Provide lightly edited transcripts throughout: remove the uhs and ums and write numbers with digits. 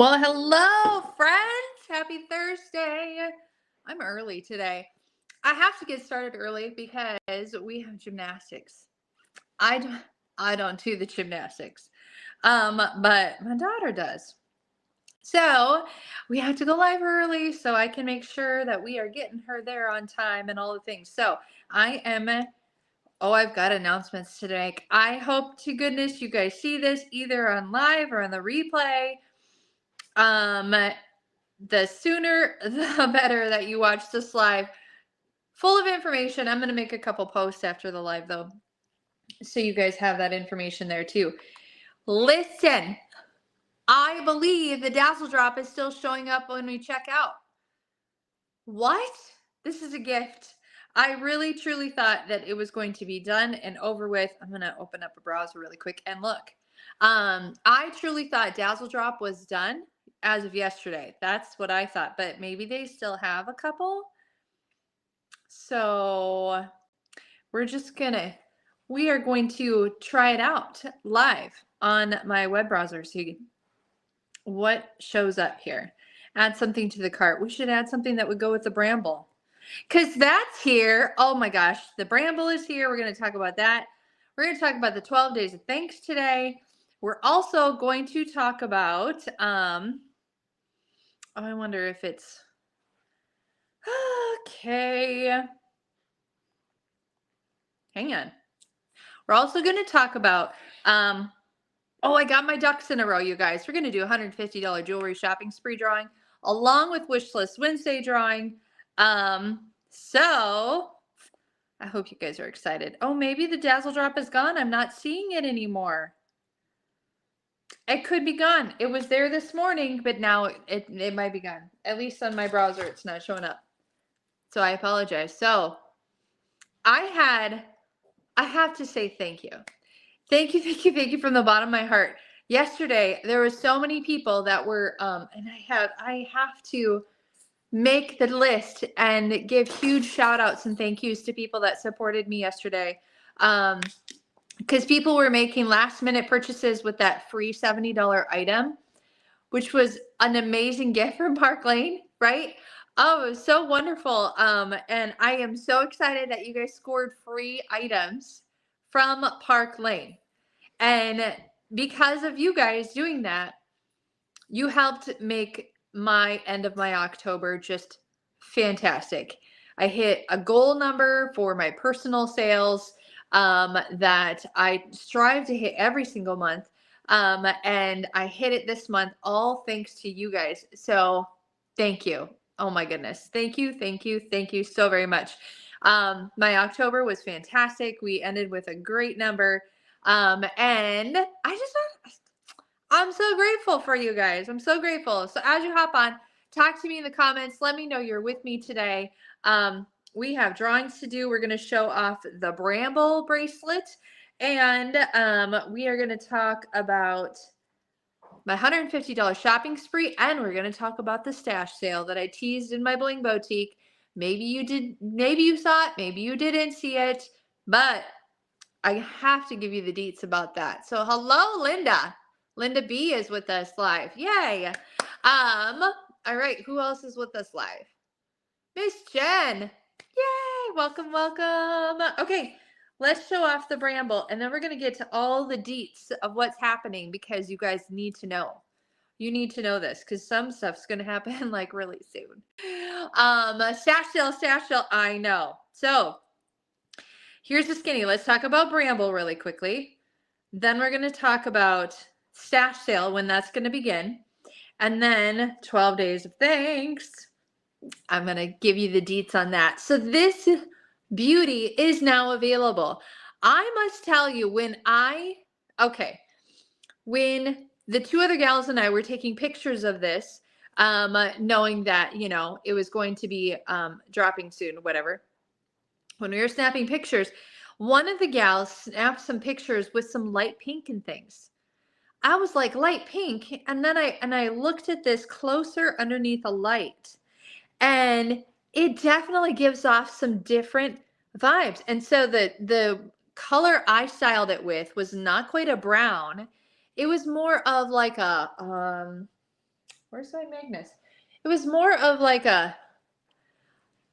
Well, hello, friends. Happy Thursday. I'm early today. I have to get started early because we have gymnastics. I don't, I don't do the gymnastics, but my daughter does. So we have to go live early so I can make sure that we are getting her there on time and all the things. So I am. Oh, I've got announcements to make. I hope to goodness you guys see this either on live or on the replay. Um, the sooner the better that you watch this live. Full of information. I'm going to make a couple posts after the live though, so you guys have that information there too. Listen, I believe the Dazzle Drop is still showing up when we check out. What? This is a gift. I really truly thought that it was going to be done and over with. I'm going to open up a browser really quick and look. I truly thought Dazzle Drop was done as of yesterday. That's what I thought, but maybe they still have a couple. So we are going to try it out live on my web browser. So what shows up here? Add something to the cart. We should add something that would go with the bramble, because that's here. Oh my gosh, the bramble is here. We're going to talk about that. We're going to talk about the 12 days of thanks today. We're also going to talk about I wonder if it's okay. Hang on. We're also going to talk about oh, I got my ducks in a row, you guys. We're going to do a $150 jewelry shopping spree drawing along with Wish List Wednesday drawing. So I hope you guys are excited. Oh, maybe the Dazzle Drop is gone. I'm not seeing it anymore. It could be gone. It was there this morning, but now it might be gone. At least on my browser, it's not showing up. So I apologize. So I have to say thank you. Thank you, thank you, thank you from the bottom of my heart. Yesterday, there were so many people that were, and I have to make the list and give huge shout outs and thank yous to people that supported me yesterday. Because people were making last minute purchases with that free $70 item, which was an amazing gift from Park Lane, right? Oh, it was so wonderful. And I am so excited that you guys scored free items from Park Lane. And because of you guys doing that, you helped make my end of my October just fantastic. I hit a goal number for my personal sales that I strive to hit every single month. And I hit it this month, all thanks to you guys. So thank you. Oh my goodness. Thank you. Thank you. Thank you so very much. My October was fantastic. We ended with a great number. And I'm so grateful for you guys. I'm so grateful. So as you hop on, talk to me in the comments. Let me know you're with me today. We have drawings to do. We're going to show off the Bramble bracelet. And we are going to talk about my $150 shopping spree. And we're going to talk about the stash sale that I teased in my Bling Boutique. Maybe you did. Maybe you saw it. Maybe you didn't see it. But I have to give you the deets about that. So hello, Linda. Linda B is with us live. Yay. All right, who else is with us live? Miss Jen. Yay. Welcome, welcome. Okay, let's show off the Bramble, and then we're going to get to all the deets of what's happening because you guys need to know. You need to know this because some stuff's going to happen like really soon. Stash sale, I know. So here's the skinny. Let's talk about Bramble really quickly. Then we're going to talk about stash sale, when that's going to begin. And then 12 days of thanks. I'm going to give you the deets on that. So this beauty is now available. I must tell you, when the two other gals and I were taking pictures of this, knowing that, it was going to be dropping soon, whatever. When we were snapping pictures, one of the gals snapped some pictures with some light pink and things. I was like, light pink? And then I looked at this closer underneath a light, and it definitely gives off some different vibes. And so the color I styled it with was not quite a brown. It was more of like a Where's my Magnus? It was more of like a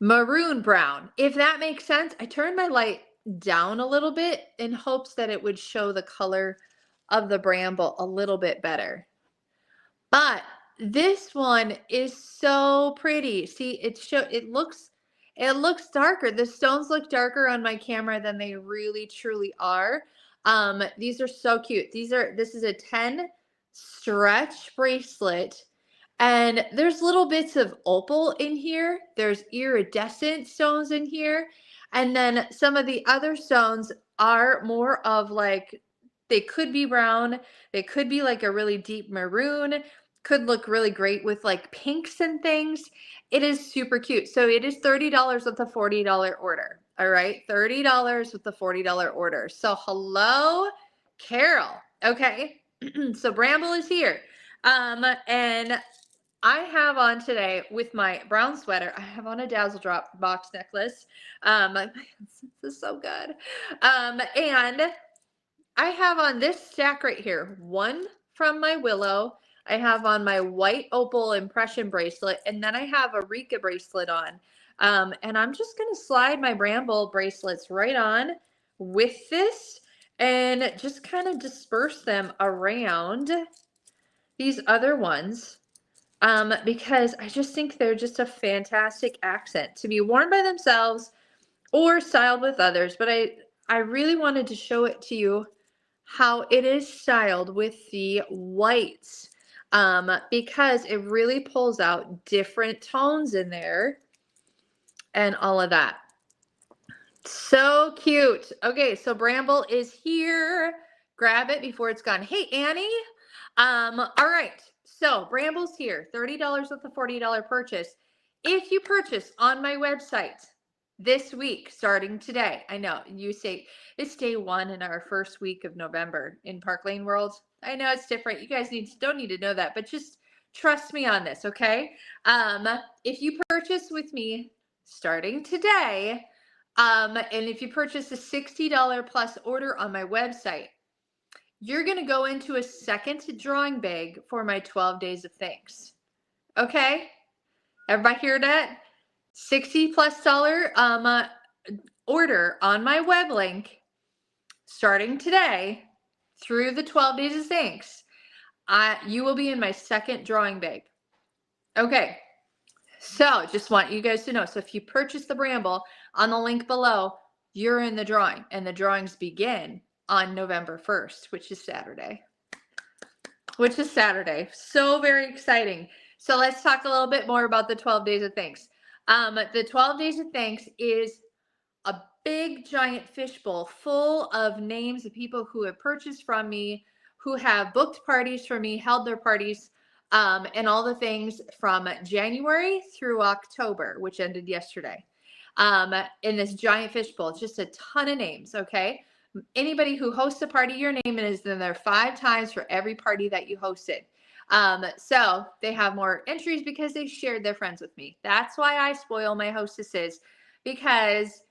maroon brown, if that makes sense. I turned my light down a little bit in hopes that it would show the color of the bramble a little bit better. But this one is so pretty. See, it looks darker. The stones look darker on my camera than they really truly are. These are so cute. This is a 10 stretch bracelet. And there's little bits of opal in here. There's iridescent stones in here. And then some of the other stones are more of like, they could be brown. They could be like a really deep maroon. Could look really great with like pinks and things. It is super cute. So it is $30 with a $40 order. All right, $30 with the $40 order. So hello, Carol. Okay, so Bramble is here. And I have on today with my brown sweater, I have on a Dazzle Drop box necklace. This is so good. And I have on this stack right here, one from my Willow. I have on my white opal impression bracelet, and then I have a Rika bracelet on. And I'm just going to slide my Bramble bracelets right on with this and just kind of disperse them around these other ones. Because I just think they're just a fantastic accent to be worn by themselves or styled with others. But I really wanted to show it to you how it is styled with the whites, because it really pulls out different tones in there and all of that. So cute. Okay, so Bramble is here. Grab it before it's gone. Hey, Annie. All right. So Bramble's here. $30 with a $40 purchase. If you purchase on my website this week, starting today, I know you say it's day one in our first week of November in Park Lane World. I know it's different. You guys don't need to know that, but just trust me on this, okay? If you purchase with me starting today, and if you purchase a $60 plus order on my website, you're going to go into a second drawing bag for my 12 days of thanks. Okay? Everybody hear that? $60 plus order on my web link starting today through the 12 days of thanks. You will be in my second drawing bag. Okay. So just want you guys to know. So if you purchase the Bramble on the link below, you're in the drawing, and the drawings begin on November 1st, which is Saturday. So very exciting. So let's talk a little bit more about the 12 days of thanks. The 12 days of thanks is a big giant fishbowl full of names of people who have purchased from me, who have booked parties for me, held their parties, and all the things from January through October, which ended yesterday. In this giant fishbowl, it's just a ton of names. Okay. Anybody who hosts a party, your name is in there 5 times for every party that you hosted. So they have more entries because they shared their friends with me. That's why I spoil my hostesses, because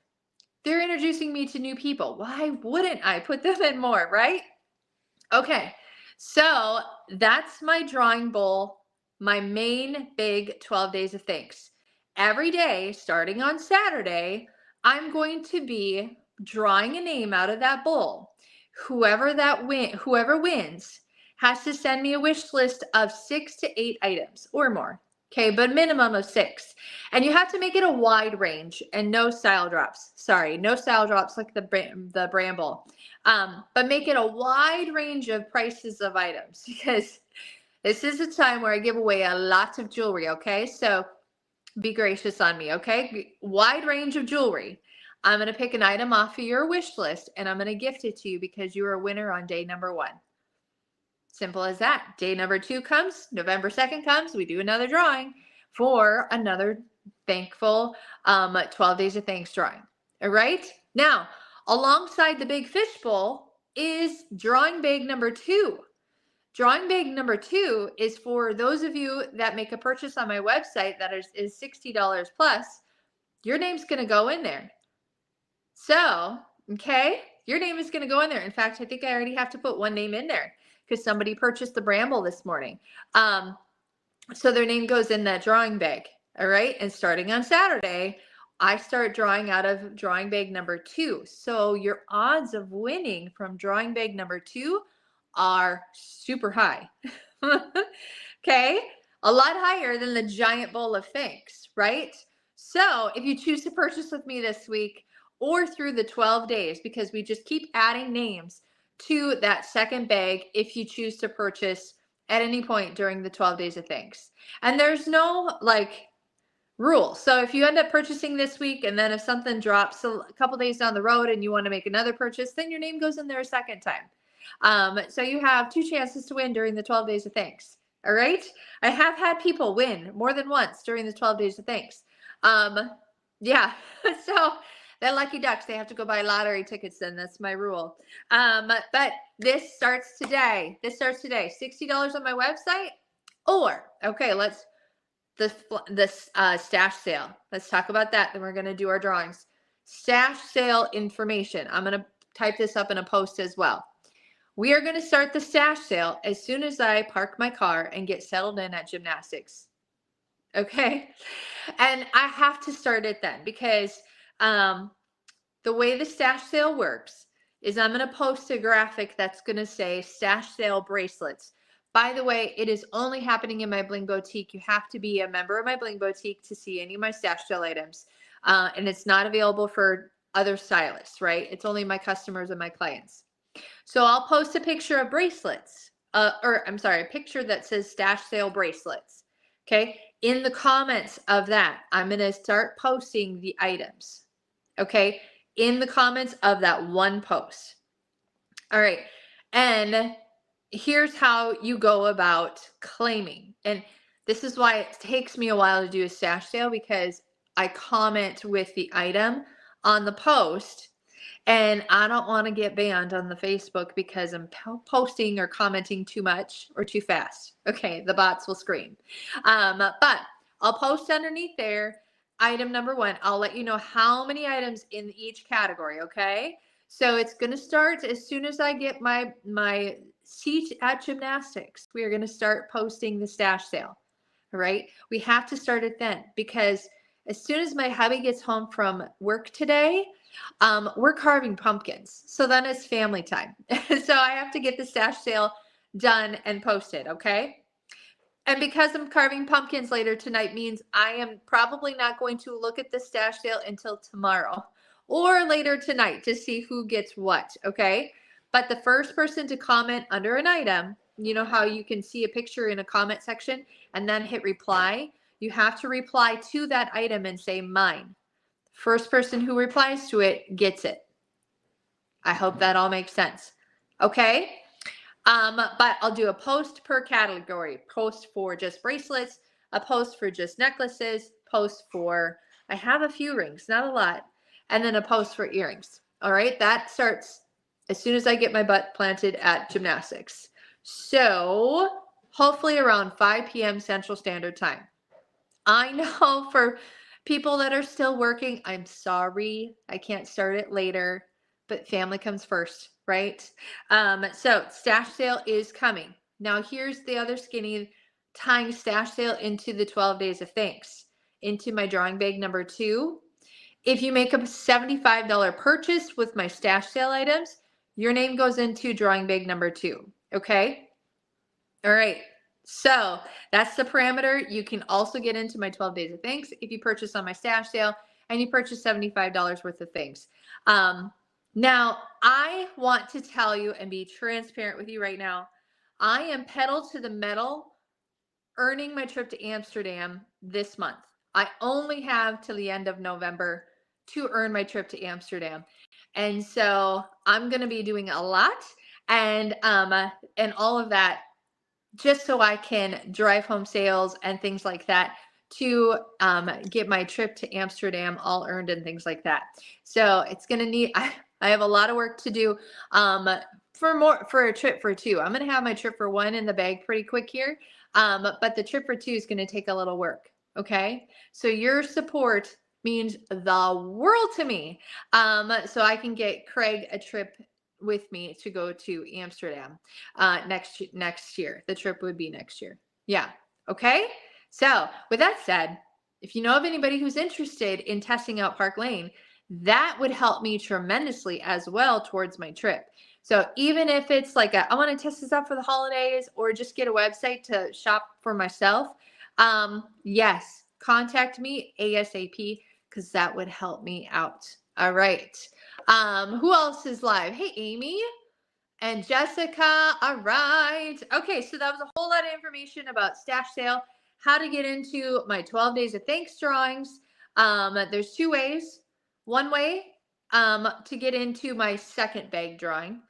they're introducing me to new people. Why wouldn't I put them in more, right? Okay, so that's my drawing bowl, my main big 12 days of thanks. Every day, starting on Saturday, I'm going to be drawing a name out of that bowl. Whoever wins has to send me a wish list of 6 to 8 items or more. Okay, but minimum of 6. And you have to make it a wide range and no style drops. Sorry, no style drops like the Bramble. But make it a wide range of prices of items, because this is a time where I give away a lot of jewelry, okay? So be gracious on me, okay? Wide range of jewelry. I'm going to pick an item off of your wish list, and I'm going to gift it to you because you are a winner on day number 1. Simple as that. Day number 2 comes, November 2nd comes, we do another drawing for another thankful 12 days of thanks drawing. All right? Now, alongside the big fishbowl is drawing bag number 2. Drawing bag number 2 is for those of you that make a purchase on my website that is $60 plus. Your name's going to go in there. So, okay, your name is going to go in there. In fact, I think I already have to put one name in there because somebody purchased the Bramble this morning. So their name goes in that drawing bag. All right. And starting on Saturday, I start drawing out of drawing bag number 2. So your odds of winning from drawing bag number 2 are super high. Okay. A lot higher than the giant bowl of thanks, right? So if you choose to purchase with me this week or through the 12 days, because we just keep adding names to that second bag if you choose to purchase at any point during the 12 days of thanks. And there's no like rule. So if you end up purchasing this week and then if something drops a couple days down the road and you want to make another purchase, then your name goes in there a second time. So you have 2 chances to win during the 12 days of thanks. All right. I have had people win more than once during the 12 days of thanks. Yeah. So they're lucky ducks. They have to go buy lottery tickets then. That's my rule. But this starts today. $60 on my website. Or, okay, this stash sale. Let's talk about that. Then we're going to do our drawings. Stash sale information. I'm going to type this up in a post as well. We are going to start the stash sale as soon as I park my car and get settled in at gymnastics. Okay. And I have to start it then because the way the stash sale works is I'm going to post a graphic that's going to say stash sale bracelets. By the way, it is only happening in my Bling Boutique. You have to be a member of my Bling Boutique to see any of my stash sale items. And it's not available for other stylists, right? It's only my customers and my clients. So I'll post a picture of bracelets, a picture that says stash sale bracelets. Okay. In the comments of that, I'm going to start posting the items. Okay. In the comments of that one post. All right. And here's how you go about claiming. And this is why it takes me a while to do a stash sale, because I comment with the item on the post and I don't want to get banned on the Facebook because I'm posting or commenting too much or too fast. Okay, the bots will scream. But I'll post underneath there, item number 1. I'll let you know how many items in each category, okay? So it's going to start as soon as I get my seat at gymnastics. We are going to start posting the stash sale, all right? We have to start it then because as soon as my hubby gets home from work today, we're carving pumpkins. So then it's family time. So I have to get the stash sale done and posted, okay? And because I'm carving pumpkins later tonight means I am probably not going to look at the stash sale until tomorrow or later tonight to see who gets what, okay? But the first person to comment under an item, you know how you can see a picture in a comment section and then hit reply? You have to reply to that item and say mine. First person who replies to it gets it. I hope that all makes sense. Okay. But I'll do a post per category. Post for just bracelets, a post for just necklaces, post for, I have a few rings, not a lot, and then a post for earrings. All right. That starts as soon as I get my butt planted at gymnastics. So hopefully around 5 p.m. Central Standard Time. I know for people that are still working, I'm sorry, I can't start it later, but family comes first, right? So stash sale is coming. Now here's the other skinny, tying stash sale into the 12 days of thanks, into my drawing bag number 2. If you make a $75 purchase with my stash sale items, your name goes into drawing bag number 2, okay? All right. So that's the parameter. You can also get into my 12 days of thanks if you purchase on my stash sale and you purchase $75 worth of things. Now, I want to tell you and be transparent with you right now. I am pedal to the metal earning my trip to Amsterdam this month. I only have till the end of November to earn my trip to Amsterdam. And so I'm going to be doing a lot and all of that just so I can drive home sales and things like that to get my trip to Amsterdam all earned and things like that. So it's going to need, I have a lot of work to do for a trip for 2. I'm going to have my trip for 1 in the bag pretty quick here. But the trip for 2 is going to take a little work. Okay. So your support means the world to me. So I can get Craig a trip with me to go to Amsterdam next year. The trip would be next year. Yeah. Okay? So with that said, if you know of anybody who's interested in testing out Park Lane, that would help me tremendously as well towards my trip. So even if it's like I want to test this out for the holidays or just get a website to shop for myself, yes, contact me ASAP because that would help me out. All right. Who else is live? Hey, Amy and Jessica. All right. Okay, so that was a whole lot of information about stash sale, how to get into my 12 days of thanks drawings. There's two ways. One way to get into my second bag drawing,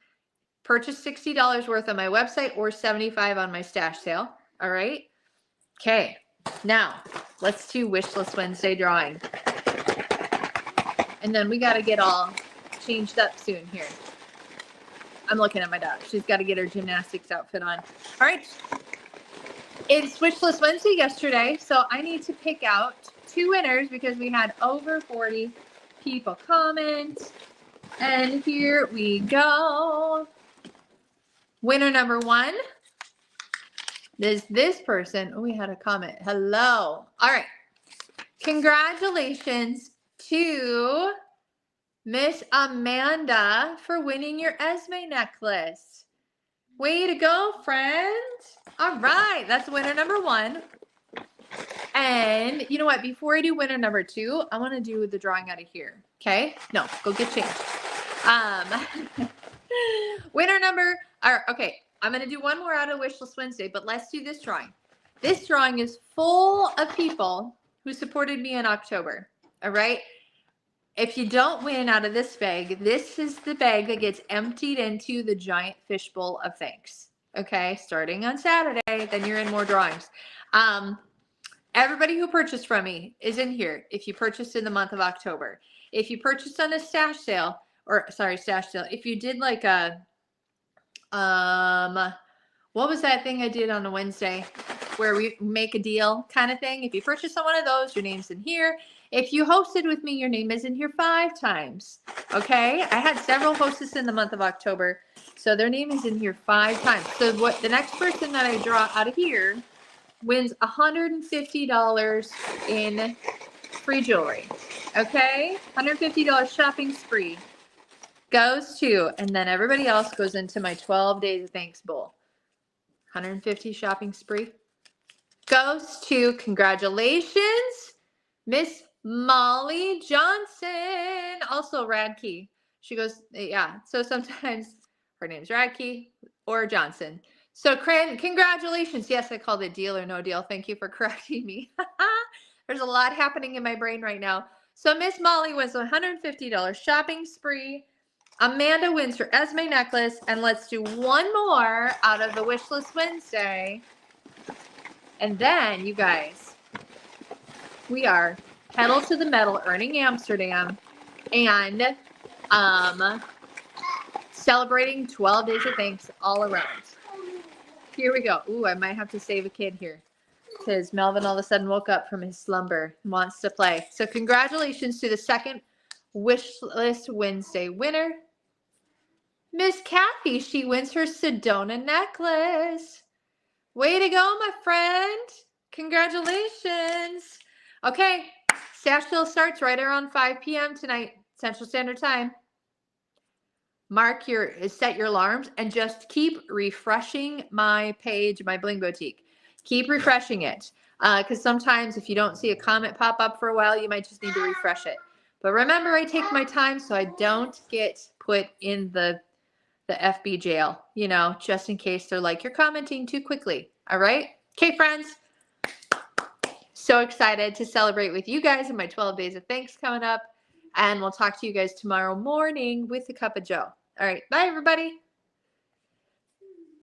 purchase $60 worth on my website or $75 on my stash sale. All right. Okay. Now let's do Wish List Wednesday drawing. And then we got to get all changed up soon here. I'm looking at my dog. She's got to get her gymnastics outfit on. All right. It's Wish List Wednesday yesterday, so I need to pick out two winners because we had over 40 people comment. And here we go. Winner number one is this person. Oh, we had a comment. Hello. All right. Congratulations to Miss Amanda for winning your Esme necklace. Way to go, friend. All right. That's winner number one. And you know what? Before I do winner number two, I want to do the drawing out of here. Okay? No, go get changed. Winner number, okay, I'm going to do one more out of Wish List Wednesday, but let's do this drawing. This drawing is full of people who supported me in October. All right? If you don't win out of this bag, this is the bag that gets emptied into the giant fishbowl of thanks. Okay? Starting on Saturday, then you're in more drawings. Everybody who purchased from me is in here if you purchased in the month of October. If you purchased on a stash sale, if you did like a, what was that thing I did on a Wednesday where we make a deal kind of thing? If you purchased on one of those, your name's in here. If you hosted with me, your name is in here 5 times. Okay? I had several hostess in the month of October, so their name is in here 5 times. So what the next person that I draw out of here wins $150 in free jewelry. Okay? $150 shopping spree goes to, and then everybody else goes into my 12 days of thanks bowl. 150 shopping spree goes to, congratulations, Miss Molly Johnson, also Radke. She goes, yeah, so sometimes her name's Radke or Johnson. So congratulations. Yes, I called it deal or no deal. Thank you for correcting me. There's a lot happening in my brain right now. So Miss Molly wins a $150 shopping spree. Amanda wins her Esme necklace. And let's do one more out of the Wish List Wednesday. And then, you guys, we are pedal to the metal, earning Amsterdam, and celebrating 12 days of thanks all around. Here we go. Ooh, I might have to save a kid here because Melvin all of a sudden woke up from his slumber and wants to play. So congratulations to the second Wish List Wednesday winner, Miss Kathy. She wins her Sedona necklace. Way to go, my friend. Congratulations. Okay, stash sale starts right around 5 p.m. tonight, Central Standard Time. Set your alarms and just keep refreshing my page, my Bling Boutique. Keep refreshing it because sometimes if you don't see a comment pop up for a while, you might just need to refresh it. But remember, I take my time so I don't get put in the FB jail, you know, just in case they're like, you're commenting too quickly. All right. Okay, friends. So excited to celebrate with you guys in my 12 days of thanks coming up. And we'll talk to you guys tomorrow morning with a cup of Joe. All right. Bye, everybody.